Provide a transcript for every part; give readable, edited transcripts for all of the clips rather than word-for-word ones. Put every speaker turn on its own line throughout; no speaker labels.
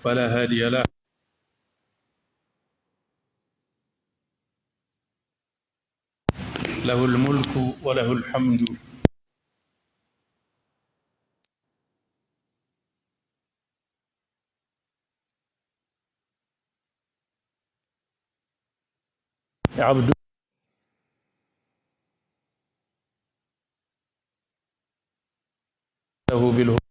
فلا هادي له. له الملك وله الحمد. عبده بالهدى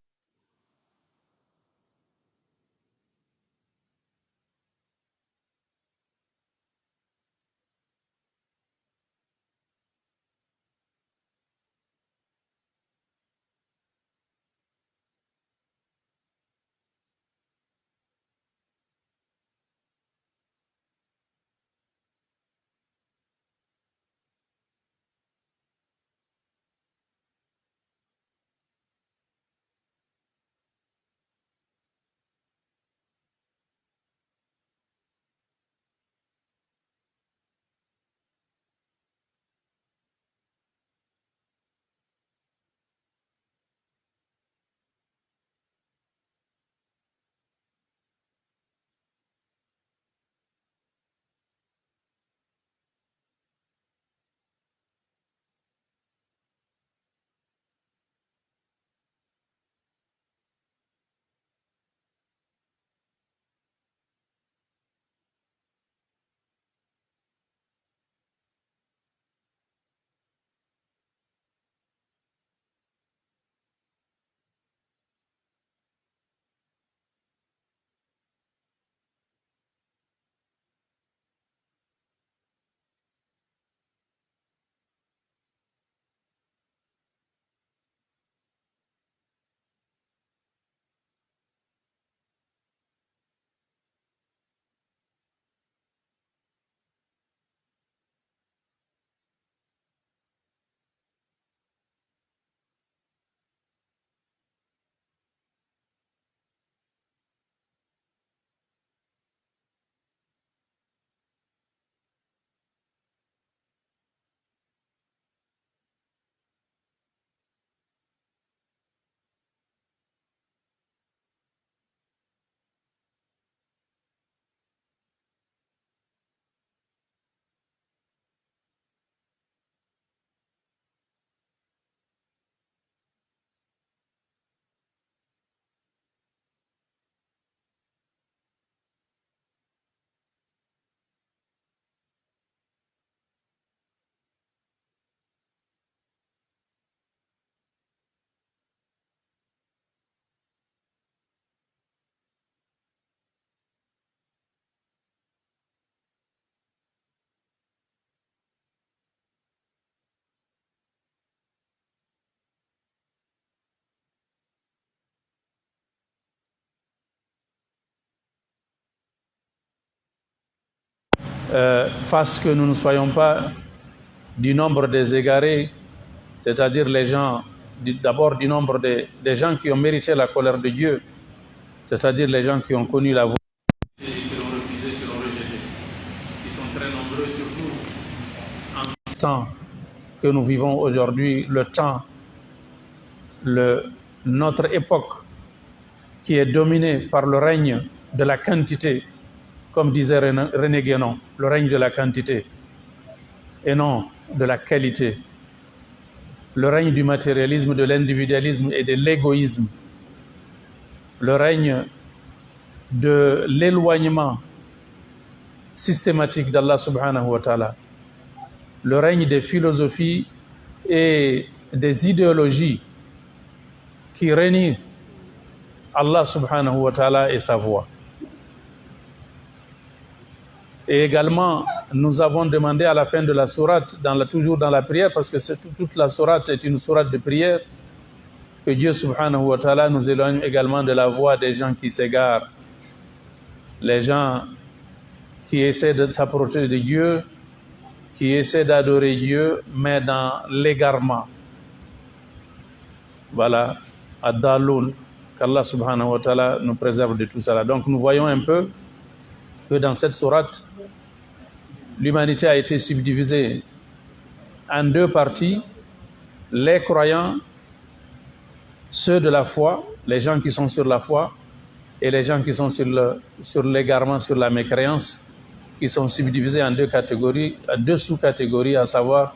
fasse que nous ne soyons pas du nombre des égarés, c'est-à-dire les gens, d'abord du nombre des gens qui ont mérité la colère de Dieu, c'est-à-dire les gens qui ont connu la voie et qui l'ont refusé, qui l'ont rejeté, qui sont très nombreux, surtout en ce temps que nous vivons aujourd'hui, notre époque qui est dominée par le règne de la quantité, comme disait René Guénon, le règne de la quantité et non de la qualité, le règne du matérialisme, de l'individualisme et de l'égoïsme, le règne de l'éloignement systématique d'Allah subhanahu wa ta'ala, le règne des philosophies et des idéologies qui renient Allah subhanahu wa ta'ala et sa voix. Et également, nous avons demandé à la fin de la sourate, toujours dans la prière, parce que toute la sourate est une sourate de prière, que Dieu subhanahu wa ta'ala nous éloigne également de la voie des gens qui s'égarent, les gens qui essaient de s'approcher de Dieu, qui essaient d'adorer Dieu, mais dans l'égarement. Voilà, ad-daloun, qu'Allah subhanahu wa ta'ala nous préserve de tout cela. Donc nous voyons un peu que dans cette sourate, l'humanité a été subdivisée en deux parties, les croyants, ceux de la foi, les gens qui sont sur la foi, et les gens qui sont sur l'égarement, sur la mécréance, qui sont subdivisés en deux catégories, en deux sous-catégories, à savoir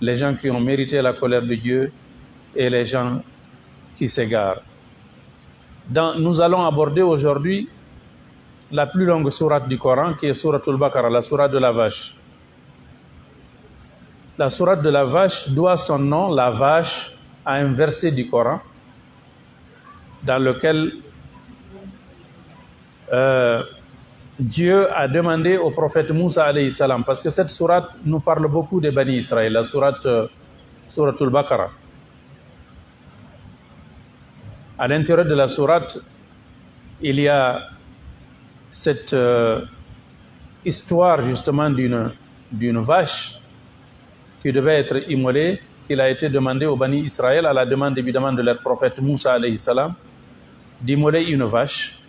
les gens qui ont mérité la colère de Dieu et les gens qui s'égarent. Nous allons aborder aujourd'hui la plus longue sourate du Coran, qui est Souratul Baqarah, la sourate de la vache. La sourate de la vache doit son nom, la vache, à un verset du Coran dans lequel Dieu a demandé au prophète Moussa alayhi salam, parce que cette sourate nous parle beaucoup des Bani Israël, la Souratul Baqarah. À l'intérieur de la sourate, il y a cette histoire justement d'une vache qui devait être immolée, qu'il a été demandé aux Bani Israël, à la demande évidemment de leur prophète Moussa alayhi salam, d'immoler une vache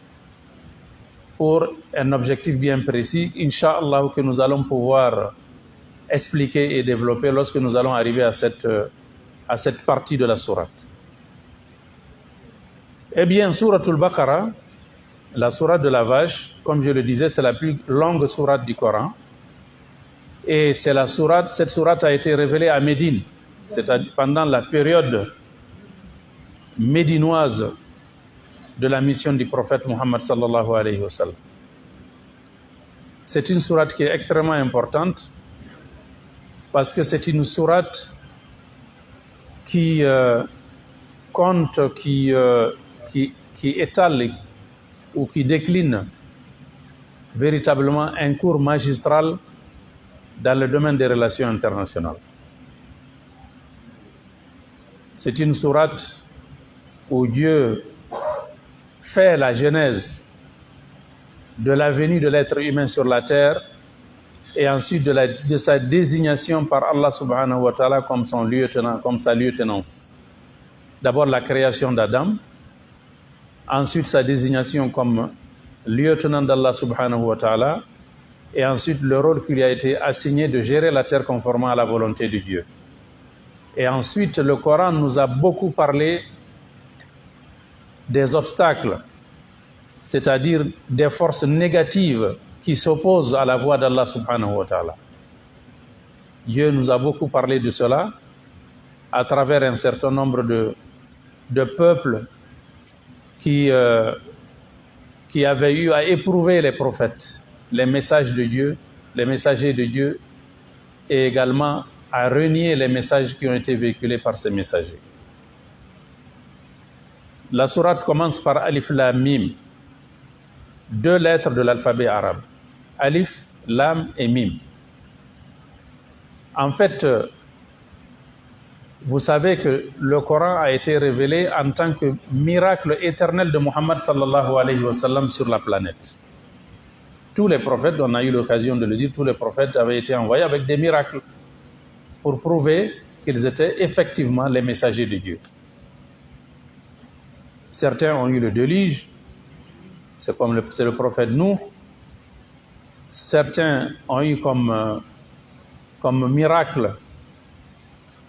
pour un objectif bien précis, Inch'Allah, que nous allons pouvoir expliquer et développer lorsque nous allons arriver à cette partie de la sourate. Eh bien, Souratul Baqarah, la sourate de la vache, comme je le disais, c'est la plus longue sourate du Coran. Et cette sourate a été révélée à Médine, c'est-à-dire pendant la période médinoise de la mission du prophète Muhammad sallallahu alayhi wa sallam. C'est une sourate qui est extrêmement importante parce que c'est une sourate qui compte, qui étale ou qui décline véritablement un cours magistral dans le domaine des relations internationales. C'est une sourate où Dieu fait la genèse de la venue de l'être humain sur la terre et ensuite de sa désignation par Allah subhanahu wa ta'ala comme son lieutenant, comme sa lieutenance. D'abord la création d'Adam, ensuite sa désignation comme lieutenant d'Allah subhanahu wa ta'ala, et ensuite le rôle qui lui a été assigné de gérer la terre conformément à la volonté de Dieu. Et ensuite le Coran nous a beaucoup parlé des obstacles, c'est-à-dire des forces négatives qui s'opposent à la voie d'Allah subhanahu wa ta'ala. Dieu nous a beaucoup parlé de cela à travers un certain nombre de peuples qui avaient eu à éprouver les prophètes, les messages de Dieu, les messagers de Dieu, et également à renier les messages qui ont été véhiculés par ces messagers. La sourate commence par Alif Lam Mim, deux lettres de l'alphabet arabe. Alif, Lam et Mim. En fait, vous savez que le Coran a été révélé en tant que miracle éternel de Muhammad sallallahu alayhi wa sallam sur la planète. tous les prophètes, on a eu l'occasion de le dire, tous les prophètes avaient été envoyés avec des miracles pour prouver qu'ils étaient effectivement les messagers de Dieu. Certains ont eu le déluge, c'est le prophète Nuh. Certains ont eu comme miracle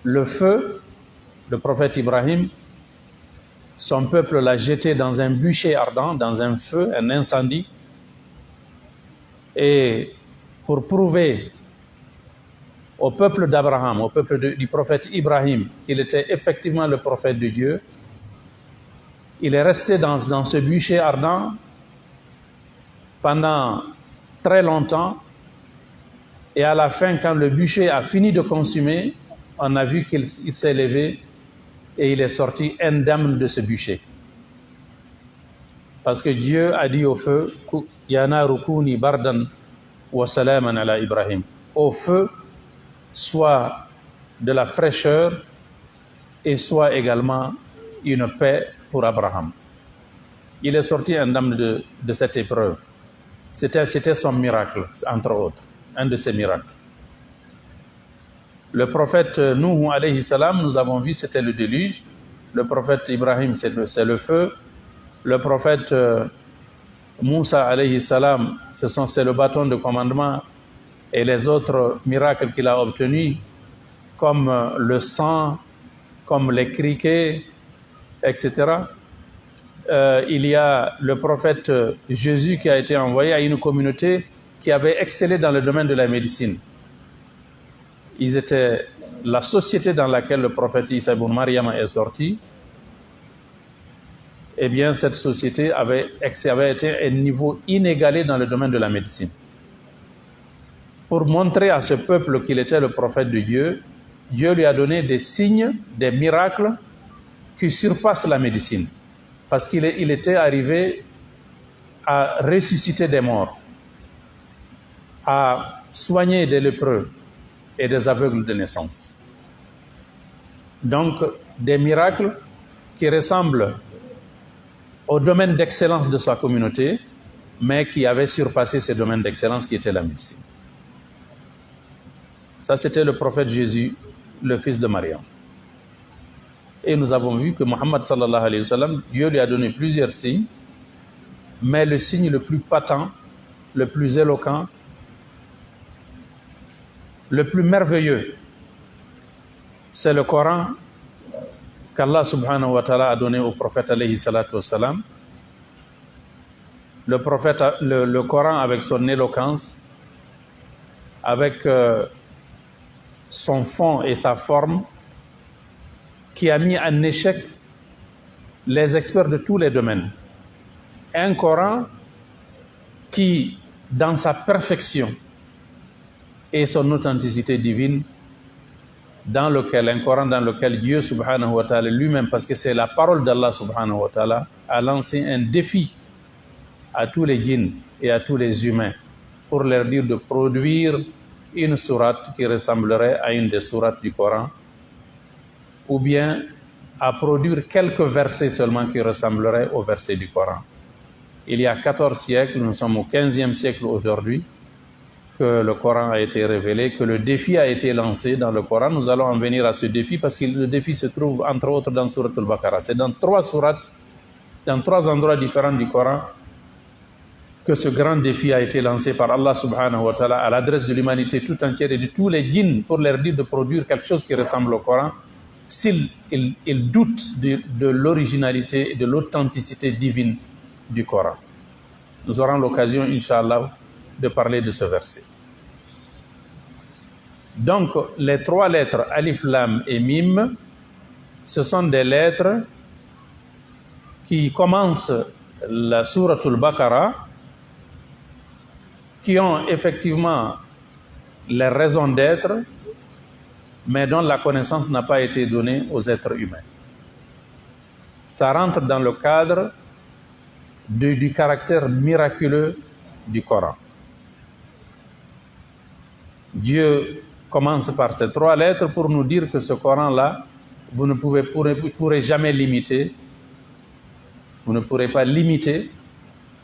le feu, le prophète Ibrahim. Son peuple l'a jeté dans un bûcher ardent, dans un feu, un incendie. Et pour prouver au peuple d'Abraham, au peuple du prophète Ibrahim, qu'il était effectivement le prophète de Dieu, il est resté dans ce bûcher ardent pendant très longtemps. Et à la fin, quand le bûcher a fini de consumer, on a vu qu'il s'est levé et il est sorti indemne de ce bûcher. Parce que Dieu a dit au feu, Ya naru kuni bardan wa salaman ala Ibrahim. Au feu, soit de la fraîcheur et soit également une paix pour Abraham. Il est sorti indemne de cette épreuve. C'était son miracle, entre autres, un de ses miracles. Le prophète Nuh alayhi salam, nous avons vu, c'était le déluge. Le prophète Ibrahim, c'est le feu. Le prophète Moussa alayhi salam, c'est le bâton de commandement et les autres miracles qu'il a obtenus, comme le sang, comme les criquets, etc. Il y a le prophète Jésus qui a été envoyé à une communauté qui avait excellé dans le domaine de la médecine. Ils étaient la société dans laquelle le prophète Isa ibn Maryam est sorti. Eh bien, cette société avait été à un niveau inégalé dans le domaine de la médecine. Pour montrer à ce peuple qu'il était le prophète de Dieu, Dieu lui a donné des signes, des miracles qui surpassent la médecine. Parce qu'il était arrivé à ressusciter des morts, à soigner des lépreux et des aveugles de naissance. Donc, des miracles qui ressemblent au domaine d'excellence de sa communauté, mais qui avaient surpassé ce domaine d'excellence qui était la médecine. Ça, c'était le prophète Jésus, le fils de Mariam. Et nous avons vu que Muhammad sallallahu alayhi wa sallam, Dieu lui a donné plusieurs signes, mais le signe le plus patent, le plus éloquent, le plus merveilleux, c'est le Coran qu'Allah subhanahu wa ta'ala a donné au prophète alayhi salatu wa salam. Le Coran avec son éloquence, avec son fond et sa forme, qui a mis en échec les experts de tous les domaines. Un Coran qui, dans sa perfection et son authenticité divine, un Coran dans lequel Dieu subhanahu wa ta'ala lui-même, parce que c'est la parole d'Allah subhanahu wa ta'ala, a lancé un défi à tous les djinns et à tous les humains pour leur dire de produire une sourate qui ressemblerait à une des sourates du Coran, ou bien à produire quelques versets seulement qui ressembleraient aux versets du Coran. Il y a 14 siècles, nous sommes au 15e siècle aujourd'hui, que le Coran a été révélé, que le défi a été lancé dans le Coran. Nous allons en venir à ce défi parce que le défi se trouve entre autres dans Surat al-Baqarah. C'est dans 3 sourates, dans 3 endroits différents du Coran, que ce grand défi a été lancé par Allah subhanahu wa ta'ala à l'adresse de l'humanité tout entière et de tous les djinns pour leur dire de produire quelque chose qui ressemble au Coran s'ils doutent de l'originalité et de l'authenticité divine du Coran. Nous aurons l'occasion, Inch'Allah, de parler de ce verset. Donc, les 3 lettres Alif, Lam et Mim, ce sont des lettres qui commencent la Sourate al-Baqarah, qui ont effectivement les raisons d'être, mais dont la connaissance n'a pas été donnée aux êtres humains. Ça rentre dans le cadre du caractère miraculeux du Coran. Dieu commence par ces 3 lettres pour nous dire que ce Coran-là, vous ne pourrez jamais l'imiter. Vous ne pourrez pas l'imiter.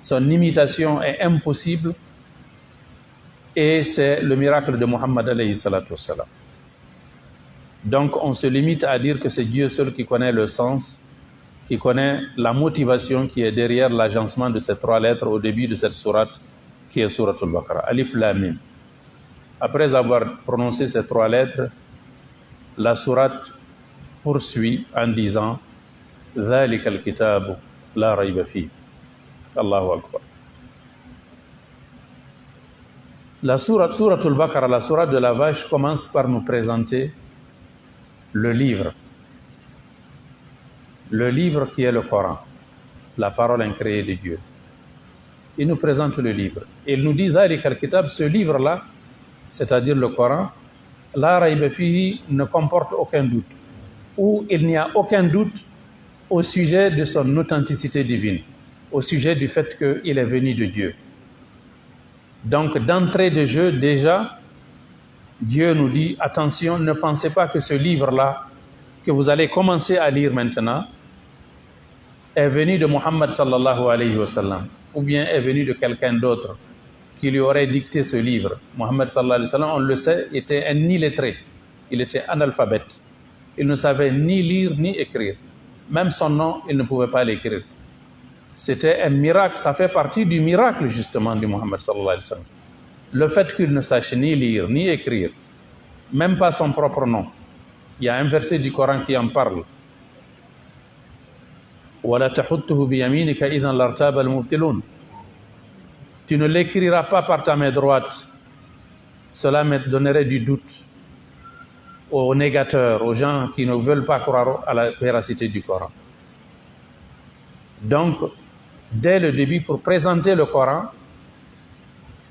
Son imitation est impossible et c'est le miracle de Muhammad alayhi salatu wassalam. Donc on se limite à dire que c'est Dieu seul qui connaît le sens, qui connaît la motivation qui est derrière l'agencement de ces 3 lettres au début de cette sourate qui est sourate al-Baqarah, Alif Lam Mim. Après avoir prononcé ces 3 lettres, la sourate poursuit en disant ذلك الكتاب لا ريب فيه. Allahu Akbar. La sourate al-Baqarah, la sourate de la vache, commence par nous présenter le livre qui est le Coran, la parole incréée de Dieu. Il nous présente le livre. Il nous dit ذلك الكتاب, ce livre-là, c'est-à-dire le Coran, la rayba fihi, ne comporte aucun doute, ou il n'y a aucun doute au sujet de son authenticité divine, au sujet du fait qu'il est venu de Dieu. Donc d'entrée de jeu, déjà, Dieu nous dit, attention, ne pensez pas que ce livre-là, que vous allez commencer à lire maintenant, est venu de Muhammad sallallahu alayhi wa sallam, ou bien est venu de quelqu'un d'autre qui lui aurait dicté ce livre. Muhammad sallallahu alayhi wa sallam, on le sait, était un illettré, il était analphabète. Il ne savait ni lire ni écrire. Même son nom, il ne pouvait pas l'écrire. C'était un miracle, ça fait partie du miracle justement de Muhammad sallallahu alayhi wa sallam. Le fait qu'il ne sache ni lire ni écrire, même pas son propre nom. Il y a un verset du Coran qui en parle. وَلَا تَحُطُّهُ بِيَمِينِكَ إِذًا لَارْتَابَ الْمُبْتِلُونَ. Tu ne l'écriras pas par ta main droite. Cela me donnerait du doute aux négateurs, aux gens qui ne veulent pas croire à la véracité du Coran. Donc, dès le début, pour présenter le Coran,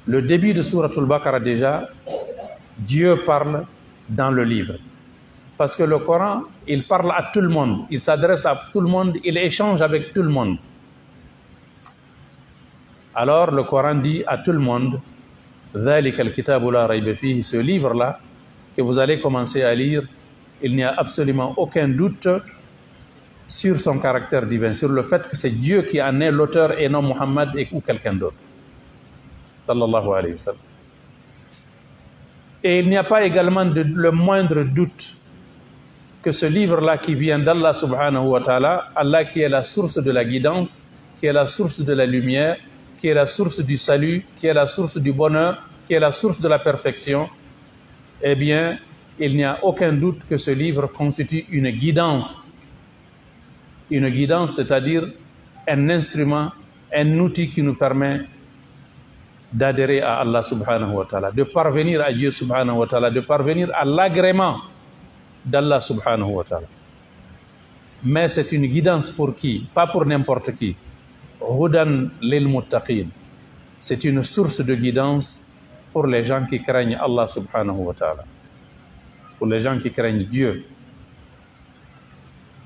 le début de Sourate al-Baqarah déjà, Dieu parle dans le livre. Parce que le Coran, il parle à tout le monde, il s'adresse à tout le monde, il échange avec tout le monde. Alors le Coran dit à tout le monde, ذَلِكَ الْكِتَابُ لَا رَيْبَ فِيهِ, ce livre-là, que vous allez commencer à lire, il n'y a absolument aucun doute sur son caractère divin, sur le fait que c'est Dieu qui en est l'auteur et non Muhammad ou quelqu'un d'autre. Sallallahu alayhi wa sallam. Et il n'y a pas également le moindre doute que ce livre-là qui vient d'Allah subhanahu wa ta'ala, Allah qui est la source de la guidance, qui est la source de la lumière, qui est la source du salut, qui est la source du bonheur, qui est la source de la perfection, eh bien, il n'y a aucun doute que ce livre constitue une guidance. Une guidance, c'est-à-dire un instrument, un outil qui nous permet d'adhérer à Allah subhanahu wa ta'ala, de parvenir à Dieu subhanahu wa ta'ala, de parvenir à l'agrément d'Allah subhanahu wa ta'ala. Mais c'est une guidance pour qui? Pas pour n'importe qui. Hudan lil muttaqin. C'est une source de guidance pour les gens qui craignent Allah subhanahu wa ta'ala. Pour les gens qui craignent Dieu.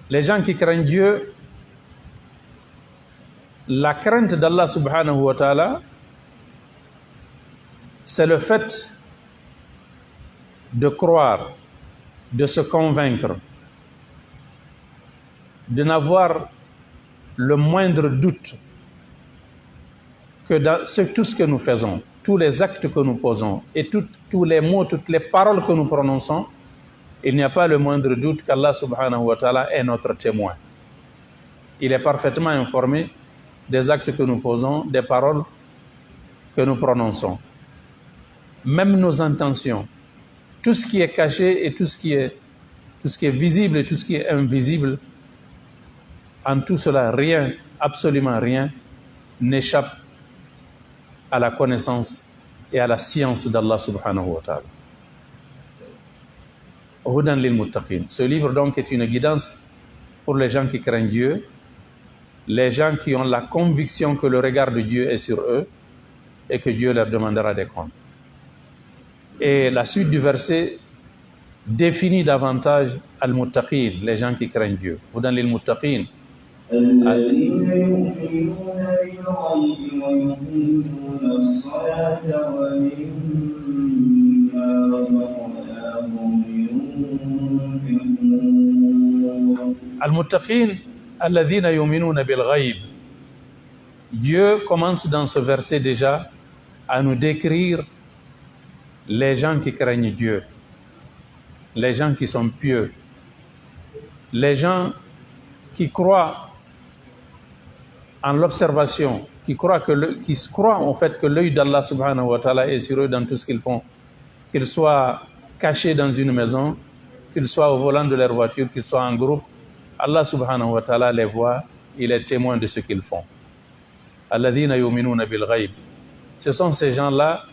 Les gens qui craignent Dieu, la crainte d'Allah subhanahu wa ta'ala, c'est le fait de croire, de se convaincre, de n'avoir le moindre doute que dans tout ce que nous faisons, tous les actes que nous posons et tous les mots, toutes les paroles que nous prononçons, il n'y a pas le moindre doute qu'Allah subhanahu wa ta'ala est notre témoin. Il est parfaitement informé des actes que nous posons, des paroles que nous prononçons. Même nos intentions, tout ce qui est caché et tout ce qui est visible et tout ce qui est invisible, en tout cela, rien, absolument rien, n'échappe à la connaissance et à la science d'Allah subhanahu wa ta'ala. Hudan lil muttaqin. Ce livre donc est une guidance pour les gens qui craignent Dieu, les gens qui ont la conviction que le regard de Dieu est sur eux et que Dieu leur demandera des comptes. Et la suite du verset définit davantage al-muttaqin, les gens qui craignent Dieu. Hudan lil muttaqin.
الذين يؤمنون بالغيب ويقيمون الصلاة ومما رزقناهم ينفقون.
Al-muttaqin, alladhina yu'minuna bil ghayb. Dieu commence dans ce verset déjà à nous décrire les gens qui craignent Dieu, les gens qui sont pieux, les gens qui croient en l'observation, qui croient en fait que l'œil d'Allah subhanahu wa ta'ala est sur eux dans tout ce qu'ils font, qu'ils soient cachés dans une maison, qu'ils soient au volant de leur voiture, qu'ils soient en groupe, Allah subhanahu wa ta'ala les voit, il est témoin de ce qu'ils font. Alladhina yu'minuna bil ghayb. Ce sont ces gens-là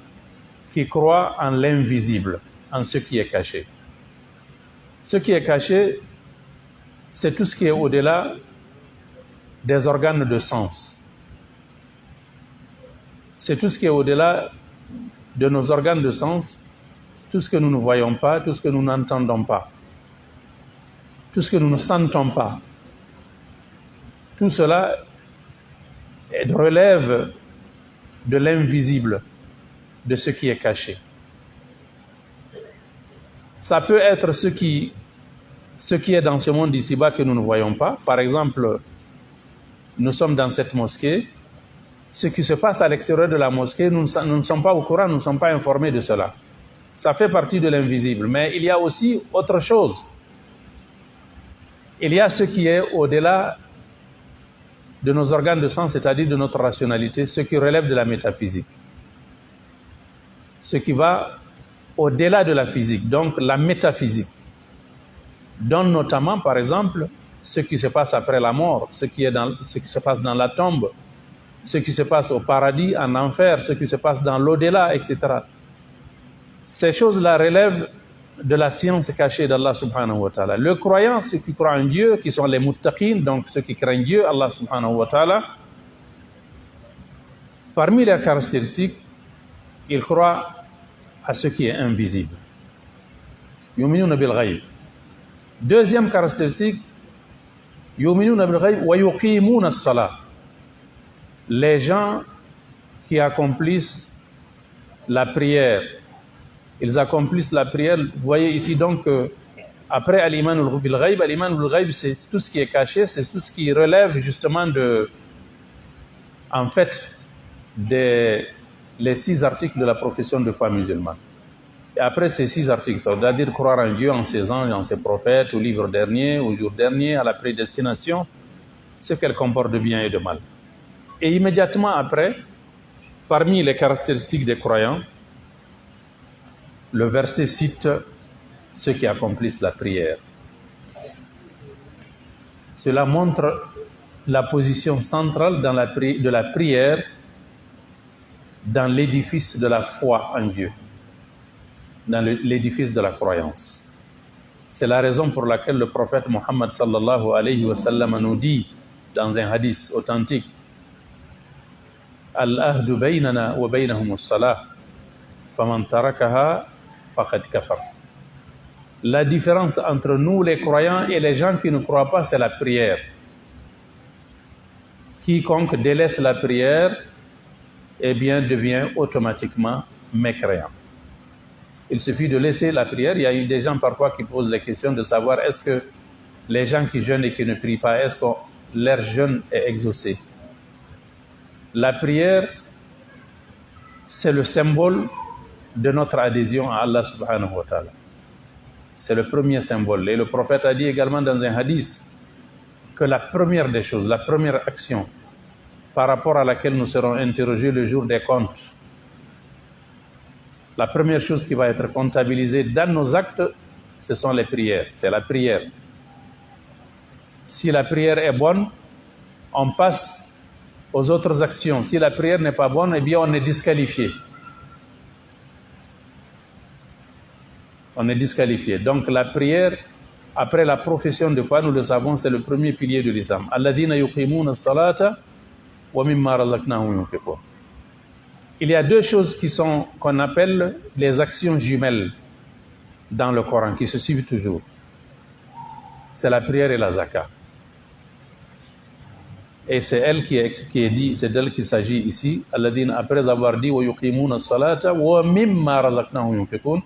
qui croient en l'invisible, en ce qui est caché. Ce qui est caché, c'est tout ce qui est au-delà des organes de sens. C'est tout ce qui est au-delà de nos organes de sens, tout ce que nous ne voyons pas, tout ce que nous n'entendons pas, tout ce que nous ne sentons pas. Tout cela relève de l'invisible, de ce qui est caché. Ça peut être ce qui est dans ce monde ici-bas que nous ne voyons pas. Par exemple, nous sommes dans cette mosquée. Ce qui se passe à l'extérieur de la mosquée, nous ne sommes pas au courant, nous ne sommes pas informés de cela. Ça fait partie de l'invisible. Mais il y a aussi autre chose. Il y a ce qui est au-delà de nos organes de sens, c'est-à-dire de notre rationalité, ce qui relève de la métaphysique. Ce qui va au-delà de la physique, donc la métaphysique. Dont notamment, par exemple, ce qui se passe après la mort, ce qui se passe dans la tombe, ce qui se passe au paradis, en enfer, ce qui se passe dans l'au-delà, etc. Ces choses-là relèvent de la science cachée d'Allah subhanahu wa ta'ala. Le croyant, ceux qui croient en Dieu, qui sont les muttaqin, donc ceux qui craignent Dieu, Allah subhanahu wa ta'ala, parmi leurs caractéristiques, ils croient à ce qui est invisible. Yu'minuna bil ghayb. Deuxième caractéristique, yu'minuna bil ghayb wa yuqimuna as-salah. Les gens qui accomplissent la prière, ils accomplissent la prière. Vous voyez ici donc après al-iman bil ghayb, al-iman bil ghayb, c'est tout ce qui est caché, c'est tout ce qui relève justement les 6 articles de la profession de foi musulmane. Et après ces 6 articles, c'est-à-dire croire en Dieu, en ses anges, en ses prophètes, au livre dernier, au jour dernier, à la prédestination, ce qu'elle comporte de bien et de mal. Et immédiatement après, parmi les caractéristiques des croyants, le verset cite ceux qui accomplissent la prière. Cela montre la position centrale de la prière dans l'édifice de la foi en Dieu, dans l'édifice de la croyance. C'est la raison pour laquelle le prophète Muhammad sallallahu alayhi wa sallam nous dit dans un hadith authentique: Al-ahdu baynana wa baynahum as-salah, faman tarakaha faqad kafar. La différence entre nous les croyants et les gens qui ne croient pas, c'est la prière. Quiconque délaisse la prière, eh bien, devient automatiquement mécréant. Il suffit de laisser la prière. Il y a eu des gens parfois qui posent la question de savoir est-ce que les gens qui jeûnent et qui ne prient pas, est-ce que leur jeûne est exaucé? La prière, c'est le symbole de notre adhésion à Allah subhanahu wa ta'ala. C'est le premier symbole. Et le prophète a dit également dans un hadith que la première des choses, la première action par rapport à laquelle nous serons interrogés le jour des comptes, la première chose qui va être comptabilisée dans nos actes, ce sont les prières. C'est la prière. Si la prière est bonne, on passe aux autres actions. Si la prière n'est pas bonne, eh bien on est disqualifié. On est disqualifié. Donc la prière, après la profession de foi, nous le savons, c'est le premier pilier de l'islam. Alladhina yuqimuna as-salata wa mimma razaqnahum yunfiqun. Il y a 2 choses qu'on appelle les actions jumelles dans le Coran, qui se suivent toujours. C'est la prière et la zakat. Et c'est elle qui est dit, c'est d'elle qu'il s'agit ici. Alladhina, après avoir dit wa yuqimuna as-salata wa mimma razaqnahum yunfiqun,